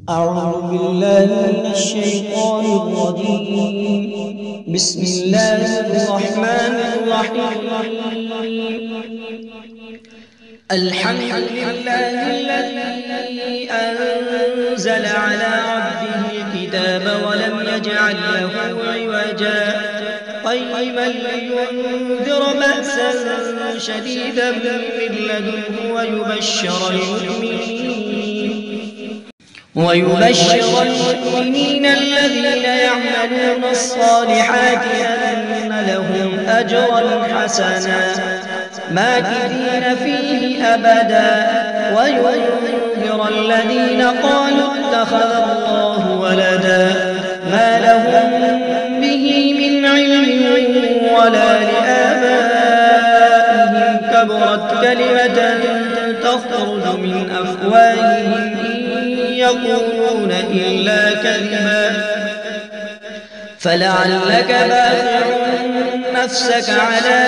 أعوذ بالله من الشيطان الرجيم. بسم الله الرحمن الرحيم. الحمد لله الذي أنزل على عبده الكتاب ولم يجعل له عوجا قيما لينذر بأسا شديدا من لدنه ويبشر المؤمنين الذين يعملون الصالحات أن لهم أجرا حسنا ماكثين فيه أبدا وينذر الذين قالوا اتخذ الله ولدا ما لهم به من علم ولا لآبائهم كبرت كلمة تخرج من أفواههم يقولون إلا كذبا فلعلك باخع نفسك على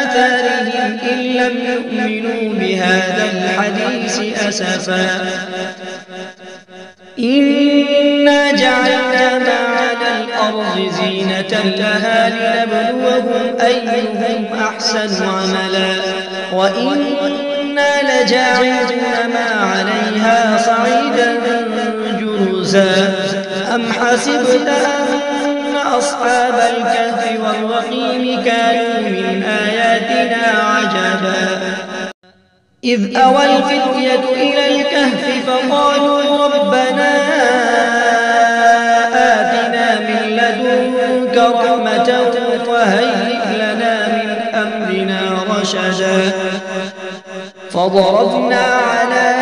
آثارهم إن لم يؤمنوا بهذا الحديث أسفا إنا جعلنا ما على الأرض زينة لها لنبلوهم أيهم أحسن عملا وإنا لجاعلون ما عليها صعيدا جرزا أم حسبت أن أصحاب الكهف والرقيم كانوا من آياتنا عجبا إذ أوى الفتية إلى الكهف فقالوا ربنا آتنا من لدنك رحمة وهيئ لنا من أمرنا رشدا فضربنا على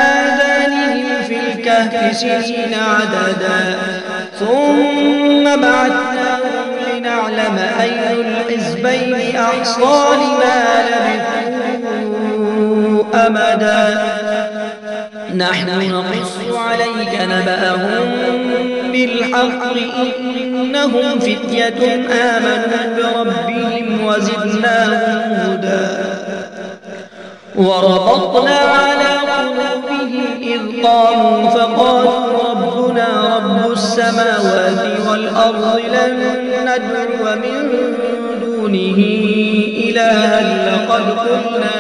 آذانهم في الكهف سنين عددا ثم بعثناهم لنعلم أي الحزبين أحصى لما لبثوا أمدا نحن نقص عليك نبأهم بالحق إنهم فتية آمنوا بربهم وزدناهم هدى وربطنا على قلوبهم إذ قاموا فقالوا ربنا رب السماوات والأرض لن ندعو من دونه إلها لقد قلنا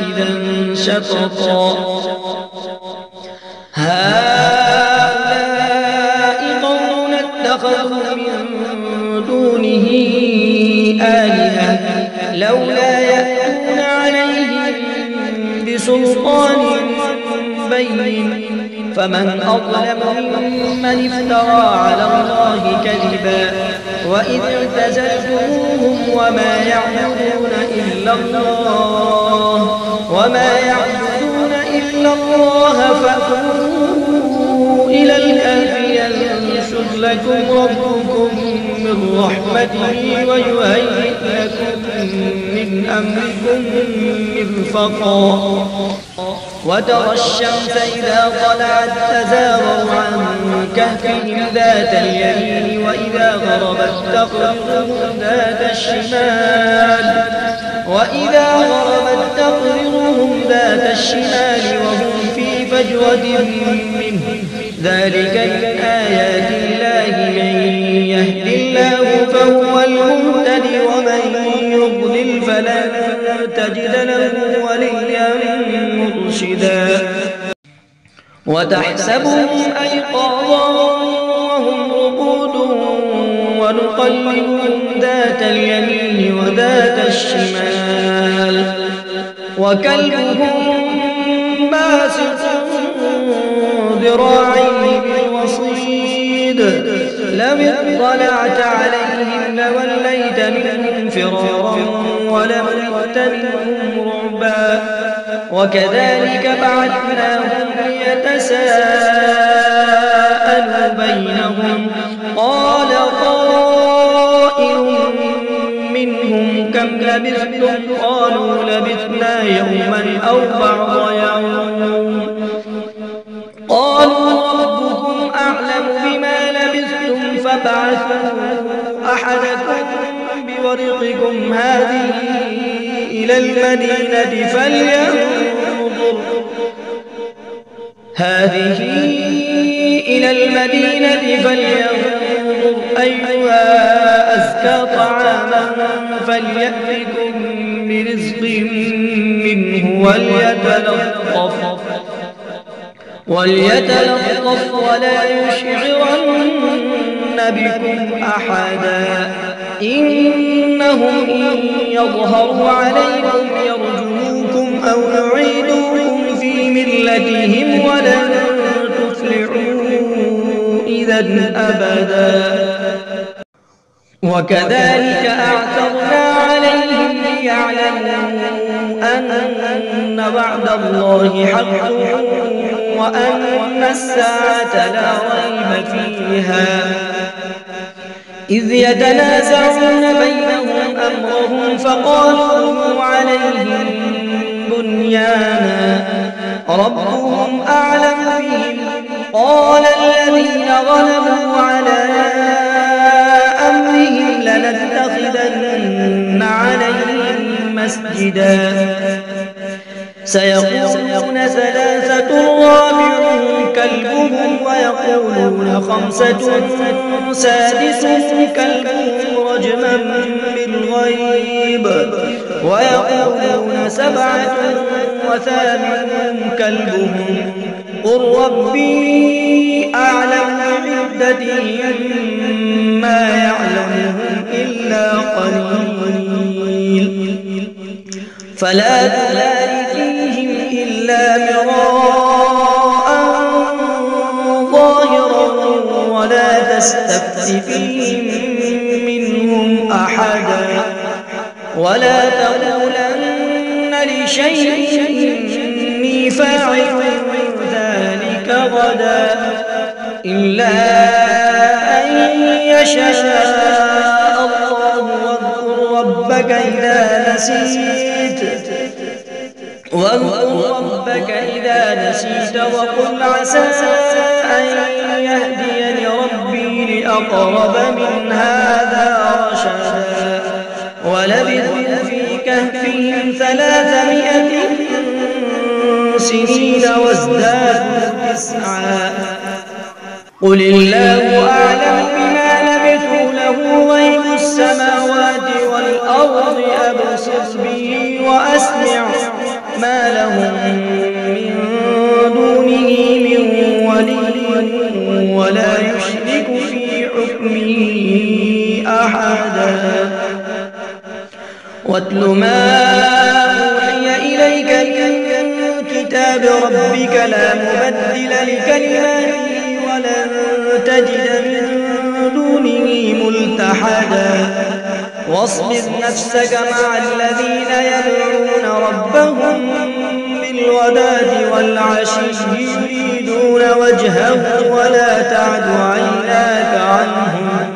إذا شططا هؤلاء قومنا اتخذوا من دونه آلهة لولا يأتون عليهم بسلطان بين فمن أظلم ممن افترى على الله كذبا وإذ اعتزلتموهم وما يعبدون إلا الله فأتوا إلى الكهف ينشر لكم ربكم من رحمته ويهيئ لكم من أمركم مرفقا وترى الشمس إذا طلعت تزاور عن كهفهم ذات اليمين وإذا غربت تقرضهم ذات الشمال وهم في فجوة منه ذلك من آيات الله من يهد الله فهو المهتد ومن يضلل فلن تجد له وليا مرشدا وتحسبهم أيقاظا وهم رقود ونقلبهم ذات اليمين وذات الشمال وكلبهم باسط ذراعيه بالوصيد لو اطلعت عليهم لوليت منهم فرارا ولملئت منهم رعبا وكذلك بعثناهم ليتساءلوا بينهم قال قائل منهم كم لبثتم قالوا لبثنا يوما أو بعض يوم قالوا ربكم أعلم بما لبثتم فابعثوا أحدكم بورقكم هذه إلى المدينة هذه إلى المدينة فلينظر أيها أزكى طعاما فليأتكم برزق منه وليتلطف ولا يشعرن بكم أحدا إنهم إن يظهروا عليكم يرجموكم أو يعيدوكم في ملتهم ولن تفلحوا إذا أبدا وكذلك أعثرنا عليهم ليعلموا أن وعد الله حق وأن الساعة لا ريب فيها إذ يتنازعون بينهم أمرهم فقالوا عليهم بنيانا ربهم أعلم بهم قال الذين غلبوا على أمرهم لنتخذن عليهم مسجدا سيقولون ثلاثة رابعهم كلبهم ويقولون خمسة سادسهم كلبهم رجما بالغيب ويقولون سبعة وثامنهم كلبهم قل ربي أعلم بعدتهم ما يعلمهم إلا قليل فلا تمار فيهم إلا مراء ظاهرا ولا تستفت فيهم منهم أحدا ولا تقولن لشيء إني فاعل ذلك غدا إلا أن يشاء الله واذكر ربك إذا نسيت وقل عسى أن يهديني ربي لأقرب من هذا رشدا ولبثوا في كهفهم 300 سنين وازدادوا 9 قل الله أعلم بما لبثوا له غيب السماوات والأرض أبصر به وأسمع ما لهم من دونه من ولي ولا يشرك في حكمه أحدا واتل ما أوحي إليك من كتاب ربك لا مبدل لكلماته ولن تجد من دونه ملتحدا واصبر نفسك مع الذين يدعون ربهم بالغداة والعشي يريدون وجهه ولا تعد عيناك عنهم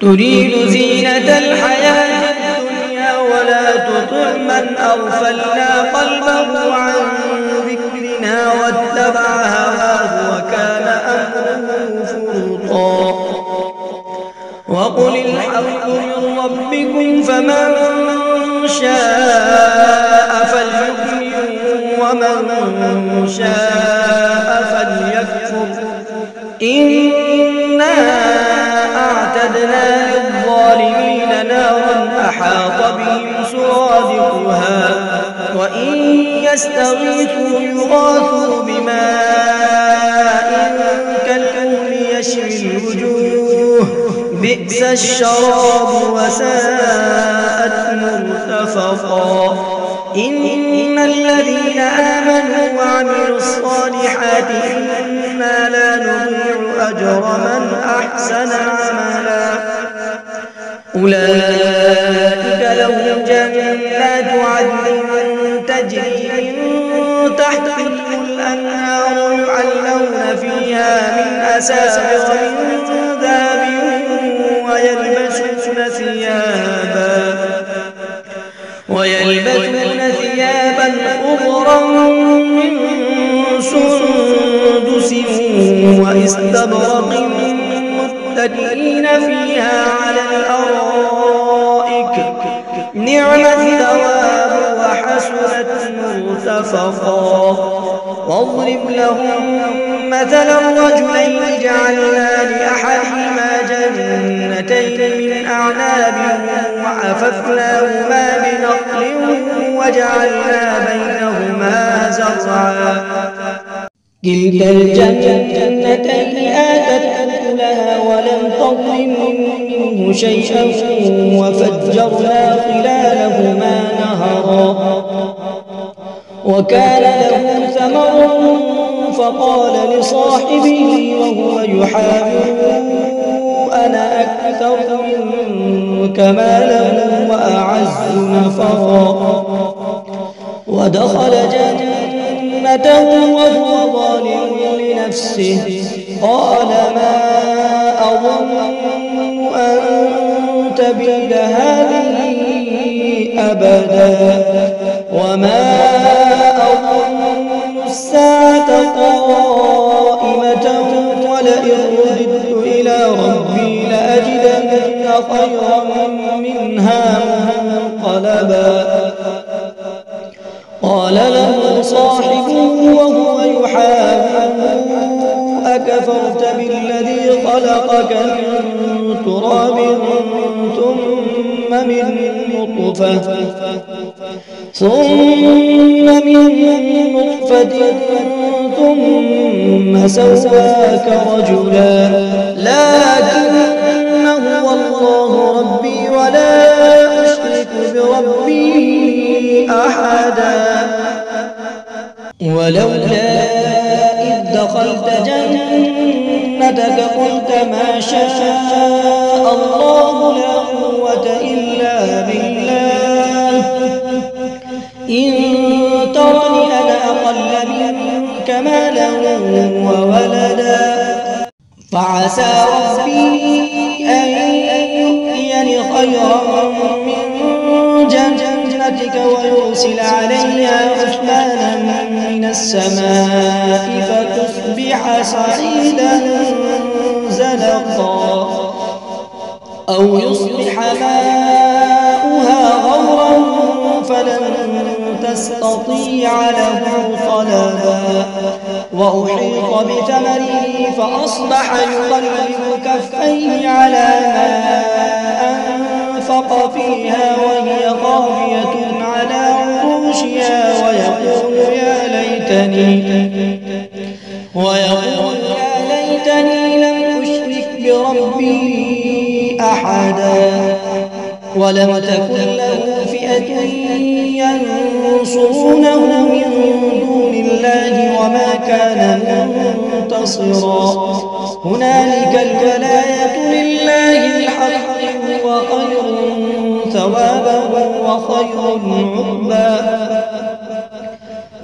تريد زينة الحياة الدنيا ولا تطع من أغفلنا قلبه عن ذكرنا واتبع هواه وكان أمره فرطا وقل الحق من ربكم فمن شاء فليؤمن ومن شاء فليكفر إنا أعتدنا للظالمين نارا أحاط بهم سرادقها وإن يستغيثوا يغاثوا بماء كالمهل يشوي الوجوه بئس الشراب وساءت مرتفقا إن الذين آمنوا وعملوا الصالحات إنا لا نضيع أجر من أحسن عملا أولئك لهم جنات عدن تجري من تحتهم الأنهار يحلون فيها من أساور من ذهب ويلبسون ثيابا خضرا من سندس واستبرق متكئين فيها على الأرائك نعم الثواب وحسنت مرتفقا. واضرب لهم مثلا رجلين جعلنا لأحدهما جنتين من أعناب وحففناهما بنخل وجعلنا بينهما زرعا. كلتا الجنتين آتت أكلها ولم تظلم منه شيئا وفجرنا خلالهما نهرا. وكان له ثمر فقال لصاحبه وهو يحاوره أنا أكثر منك مالا وأعز نفرا. ودخل جنته وهو ظالم لنفسه قال ما أظن أن تبيد هذه أبدا وما أظن الساعة قائمة ولئن رددت إلى ربي لأجدن خيرا منها منقلبا. قال له صاحبه وهو يحاوره أكفرت بالذي خلقك من تراب ثم من نطفة ثم سواك رجلا لكن هو الله ربي ولا أشرك بربي أحدا. ولولا إذ دخلت جنتك قلت ما شاء الله لا قوة إلا بالله إن ترني أنا أقل منك مالا وولدا فعسى ربي أن يؤتيني خيرا من جنتك ويرسل عليها حسبانا من السماء فتصبح صعيدا زلقا أو يصبح ماؤها غورا فلن تستطيع له طلبا. وأحيط بثمره فأصبح يقلب كفيه على ما أنفق فيها وهي خاوية على عروشها ويقول يا ليتني لم أشرك بربي أحدا. ولم تكن له فئة ينصرونه من دون الله وما كان منتصرا. هنالك الولاية لله الحق هو خير ثوابا وخير عقبا.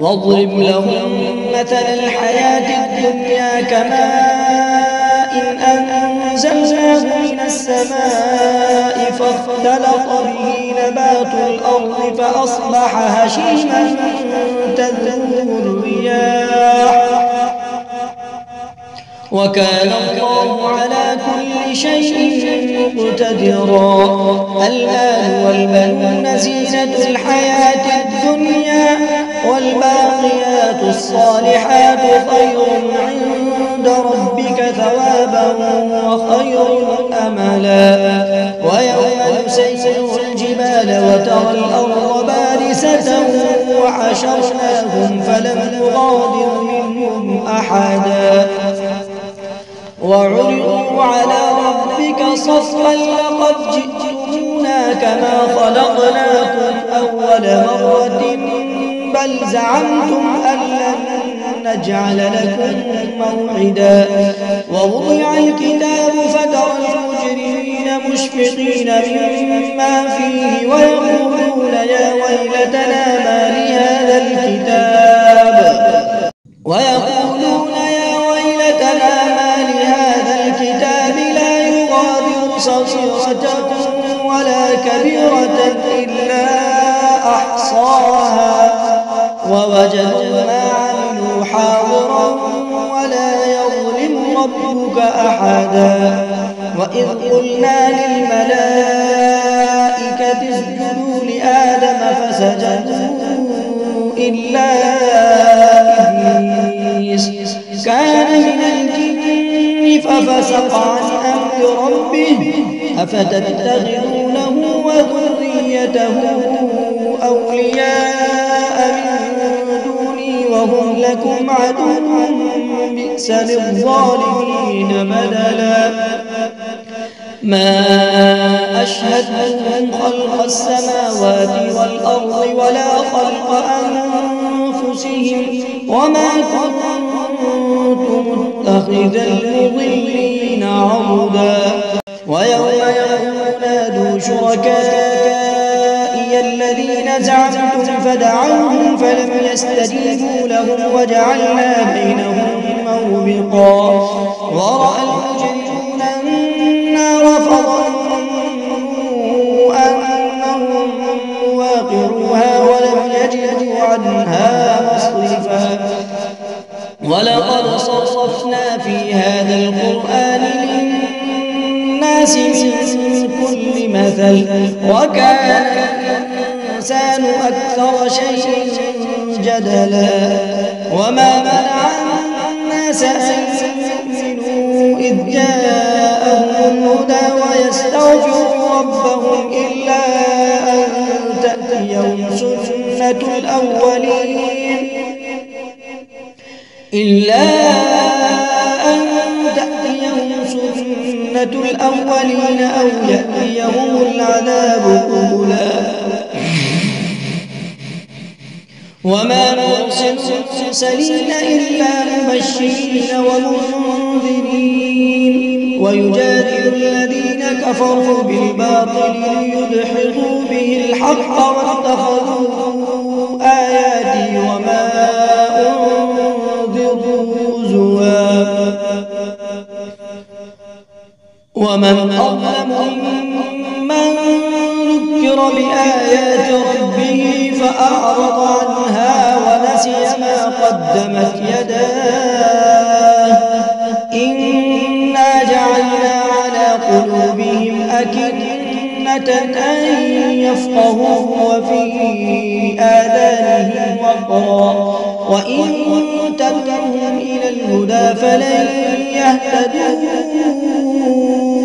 واضرب لهم مثل الحياة الدنيا كماء أنزلناه من السماء فاختلط به نبات الأرض فأصبح هشيما تذروه الرياح وكان الله على كل شيء مقتدرا. المال والبنون زينة الحياة الدنيا والباقيات الصالحات خير عند ربك ثوابا وخير أملا. ويوم نسير الجبال وترى الأرض بارزة وحشرناهم فلم نغادر منهم أحدا. وعرضوا على ربك صفا لقد جئتمونا كما خلقناكم أول مرة بل زعمتم أن لن نجعل لكم موعدا. ووضع الكتاب فترى المجرمين مشفقين مما فيه ويقولون يا ويلتنا ما لهذا الكتاب لا يغادر صغيرة ولا كبيرة إلا أحصاها ووجدوا ما عملوا حاضرا ولا يظلم ربك أحدا. وإذ قلنا للملائكة اسجدوا لآدم فسجدوا إلا إبليس كان من الجن ففسق عن أمر ربه أفتتخذونه وذريته أولياء من دوني وهم لكم عدو بئس للظالمين بدلا ما أشهدتهم خلق السماوات والأرض ولا خلق أنفسهم وما كنت متخذ المضلين عضدا ويوم يقول نادوا شركائي الذين زعمتم فدعوهم فلم يستجيبوا لهم وجعلنا بينهم موبقا ورأى المجرمون النار فظنوا أنهم مواقعوها ولم يجدوا عنها مصرفا ولقد صرفنا في هذا القرآن للناس من كل مثل وكان الإنسان أكثر شيء جدلا وما منع الناس أن يؤمنوا إذ جاءهم الهدى ويستغفروا ربهم إلا أن تأتيهم سنة الأولين أو يأتيهم العذاب قبلا وما نرسل المرسلين إلا مبشرين ومنذرين ويجادل الذين كفروا بالباطل ليدحضوا به الحق واتخذوا آياتي وما أنذروا هزوا ومن أظلم ممن ذكر بآيات ربه فأعرض عنها ونسي ما قدمت يداه إنا جعلنا على قلوبهم أكنة أن يفقهوه وفي آذانهم وقرا وإن تدعوهم إلى الهدى فلن يهتدوا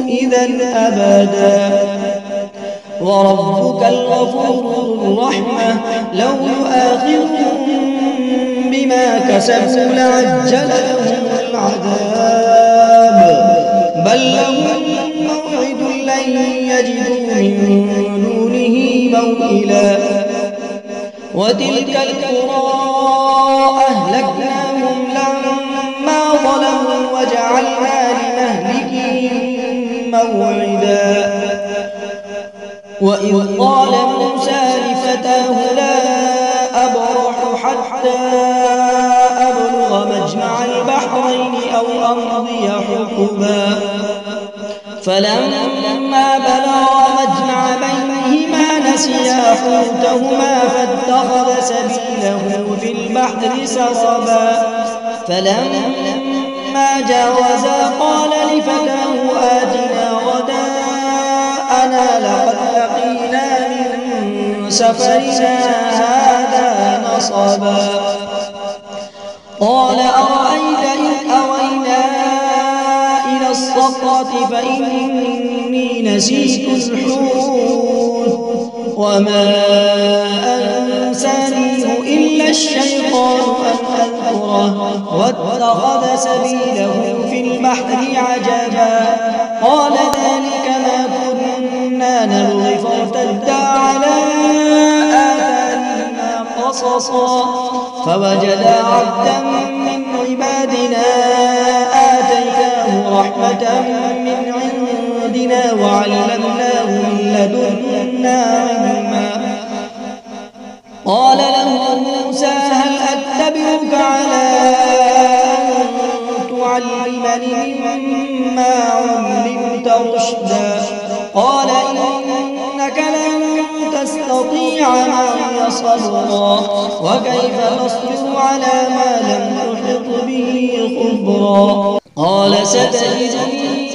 إذا أبدا وربك الغفور ذو الرحمة لو يؤاخذهم بما كسبوا لعجل لهم العذاب بل لهم موعد لن يجدوا من دونه موئلا وتلك القرى أهلكناهم لما ظلموا وجعلنا لمهلكهم موعدا وإذ قال موسى لفتاه لا أبرح حتى أبلغ مجمع البحرين أو أمضي حقبا فلما بلغ مجمع بينهما نسيا حوتهما فاتخذ سبيله في البحر سربا فلما جاوزا قال لفتاه آتنا غداءنا لقد لقينا من سفرنا هذا نصبا قال أرأيت إذ أوينا إلى الصخرة فإني نسيت الحوت وما أنسانيه إلا الشيطان أن أذكره واتخذ سبيله في البحر عجبا قال ذلك ما كنا نبغي فارتدا على آثارهما قصصا فوجدا عبدا من عبادنا آتيناه رحمة من عندنا وعلمناه من لدنا علما قال له موسى هل أتبعك على أن تعلمني مما علمت رشدا قال إنك لن تستطيع معي صبرا وكيف تصبر على ما لم تحط به خبرا قال ستجدني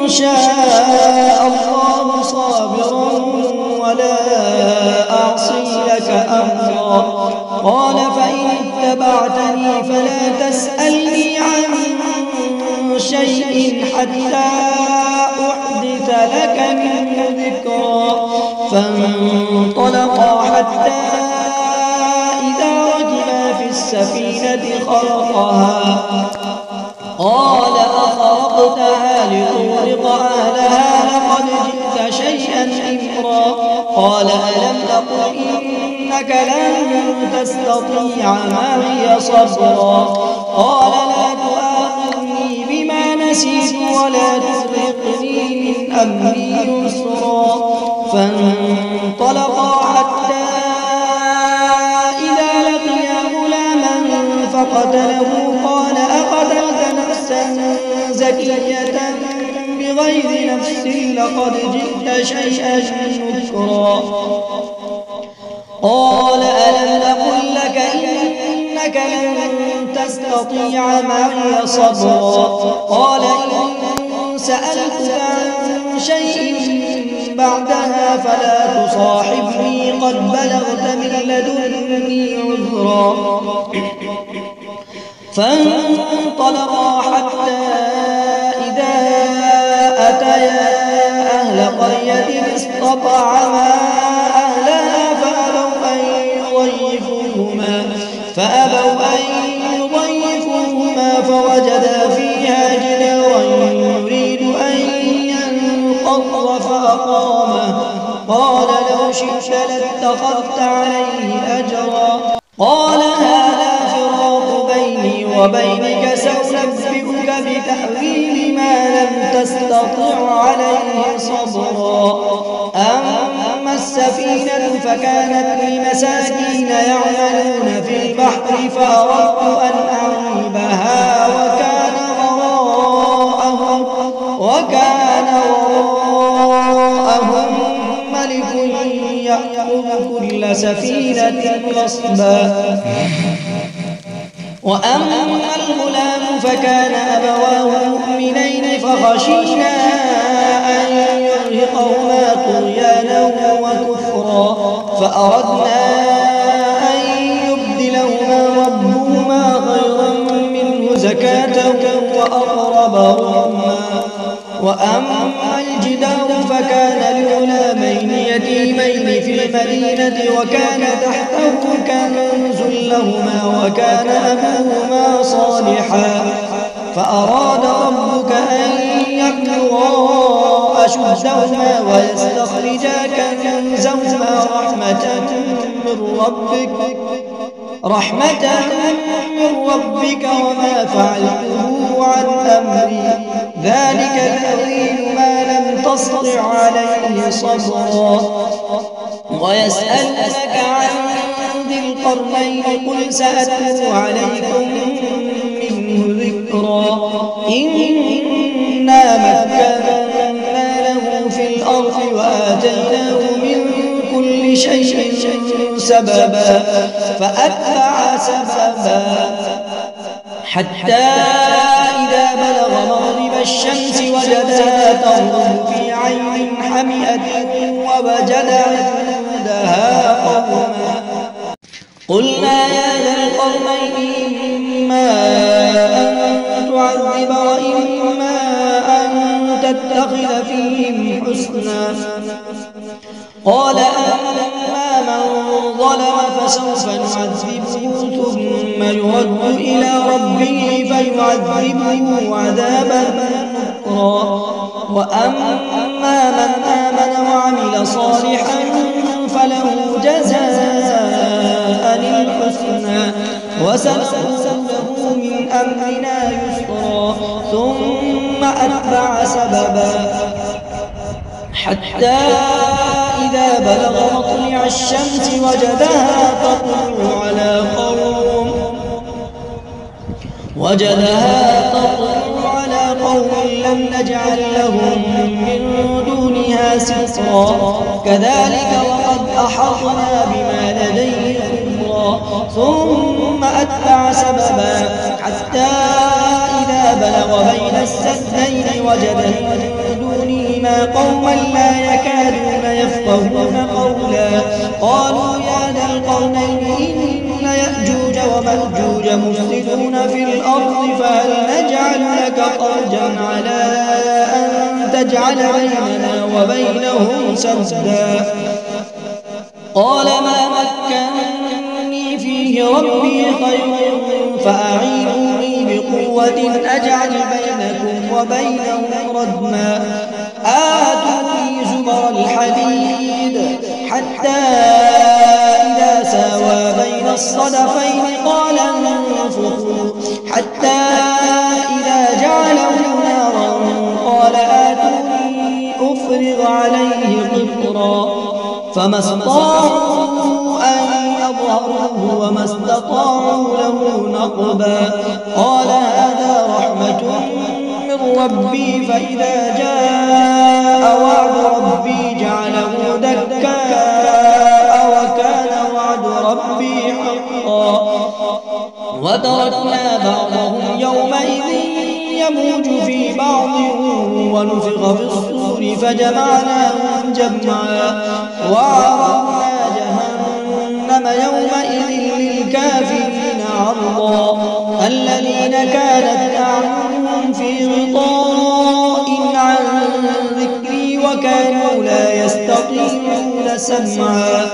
إن شاء الله صابرا قال فإن اتبعتني فلا تسألني عن شيء حتى أحدث لك منه ذكرا. فانطلقا حتى إذا ركبا في السفينة خرقها قال أخرقتها لتغرق أهلها لقد جئت شيئا إمرا. قال ألم أقل إنك لن تستطيع معي صبرا. قال لا تؤاخذني بما نسيت ولا ترهقني من أمري يسرا. فانطلقا حتى إذا لقيا غلاما فقتله قال أقتلت نفسا زكية بغير نفس لقد جئت شيئا نكرا. قال ألم أقل لك إنك لن تستطيع معي صبرا. قال إن سألتك عن شيء بعدها فلا تصاحبني قد بلغت من لدني عذرا. فانطلقا حتى إذا أتيا أهل قرية استطعما أهلها فأبوا أن يضيفوهما فوجدا فيها جدارا يريد أن ينقض فأقامه. قال لو شئت لاتخذت عليه أجرا. قال هذا فراق بيني وبينك سأنبئك بتأويل ما لم تستطع عليه صبرا. أما السفينة فكانت لمساكين يعملون في البحر فأردت أن أعيبها وكان وراءهم ملك يأخذ كل سفينة غصبا. وأما الغلام فكان أبواه مؤمنين فخشينا أن يرهقهما طغيانا وكفرا فأردنا أن يبدلهما ربهما خيرا منه زكاة وأقرب رحما. وأما الجدار فكان لغلامين يتيمين في المدينة وكان تحته كنز لهما وكان أبوهما صالحا فأراد ربك أن يبلغا أشدهما ويستخرجا كنزهما رحمة من ربك وما فعلته عن أمري ذلك تأويل ما لم تستطع عليه صبرا. ويسألونك عن ذي القرنين قل سأتلو عليكم منه ذكرا. إنا مكنا له في الأرض وآتيناه من كل شيء سببا فأتبع سببا حتى إذا بلغ مغرب الشمس وجدها تغرب في عين حمئة ووجد عندها قوما. قلنا يا ذا القرنين إما أن تعذب وإما أن تتخذ فيهم حسنا. قال أما من ظلم فسوف نعذبه ثم يرد إلى ربه فيعذبه عذابا نكرا. وأما من آمن وعمل صالحا فله جزاء الحسنى وسنقول له من أمرنا يسرا. ثم أتبع سببا حتى إذا بلغ مطلع الشمس وجدها تطلع على قوم لم نجعل لهم من دونها سترا. كذلك وقد أحطنا بما لديه خبرا. ثم أتبع سببا حتى إذا بلغ بين السدين وجد من دونهما قوما لا يكادون يفقهون قولا. قالوا يا ذا القرنين إن ومأجوج مفسدون في الأرض فهل نجعل لك خرجا على أن تجعل بيننا وبينهم سدا قال ما مكنني فيه ربي خير فأعينوني بقوة أجعل بينكم وبينهم ردما آتوني زبر الحديد حتى إذا ساوى بين الصدفين قال انفخوا حتى إذا جعله نارا قال آتوني أفرغ عليه قطرا فما استطاعوا أن يظهروه وما استطاعوا له نقبا قال هذا رحمة من ربي فإذا جاء وعد ربي جعله دكاء وكان وعد ربي حقا وتركنا بعضهم يومئذ يموج في بعض ونفخ في الصور فجمعناهم جمعا وعرضنا جهنم يومئذ للكافرين عرضا الذين كانت أعينهم في غطاء عن ذكري وكانوا لا يستطيعون سمعا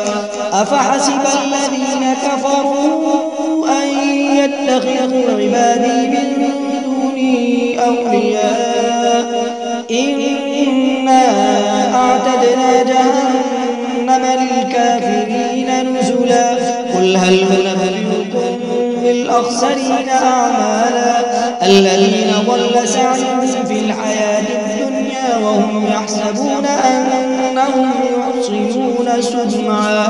أفحسب الذين كفروا أن يتخذوا عبادي من دوني أولياء إنا أعتدنا جهنم للكافرين نزلا قل هل ننبئكم بالأخسرين أعمالا الذين ضل سعيهم في الحياة الدنيا وهم يحسبون أنهم يحسنون سنعا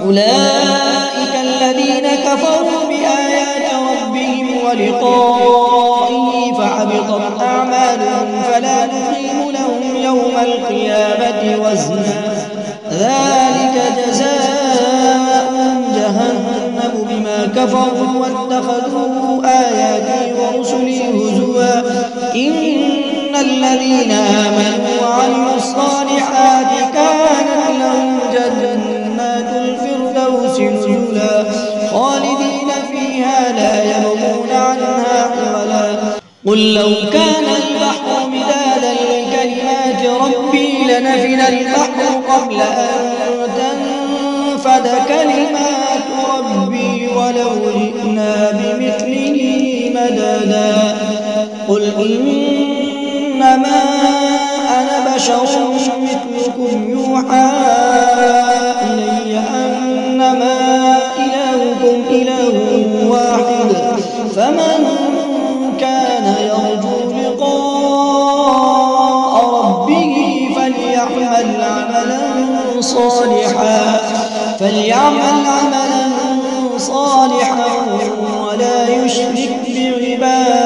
أولئك الذين كفروا بآيات ربهم ولقائه فحبطت أعمالهم فلا نقيم لهم يوم القيامة وزنا ذلك جزاؤهم جهنم بما كفروا واتخذوا آياتي ورسلي هزوا إن الذين آمنوا وعملوا الصالحات كانت لهم جنات الفردوس نزلا خالدين فيها لا يبغون عنها حولا قل لو كان البحر مدادا لكلمات ربي لنفد البحر قبل أن تنفد كلمات ربي ولو جئنا بمثله مددا قل إنما أنا بشر مثلكم يوحى إلي أنما إلهكم إله واحد فمن كان يرجو لقاء ربه فليعمل عملا صالحا ولا يشرك بعبادة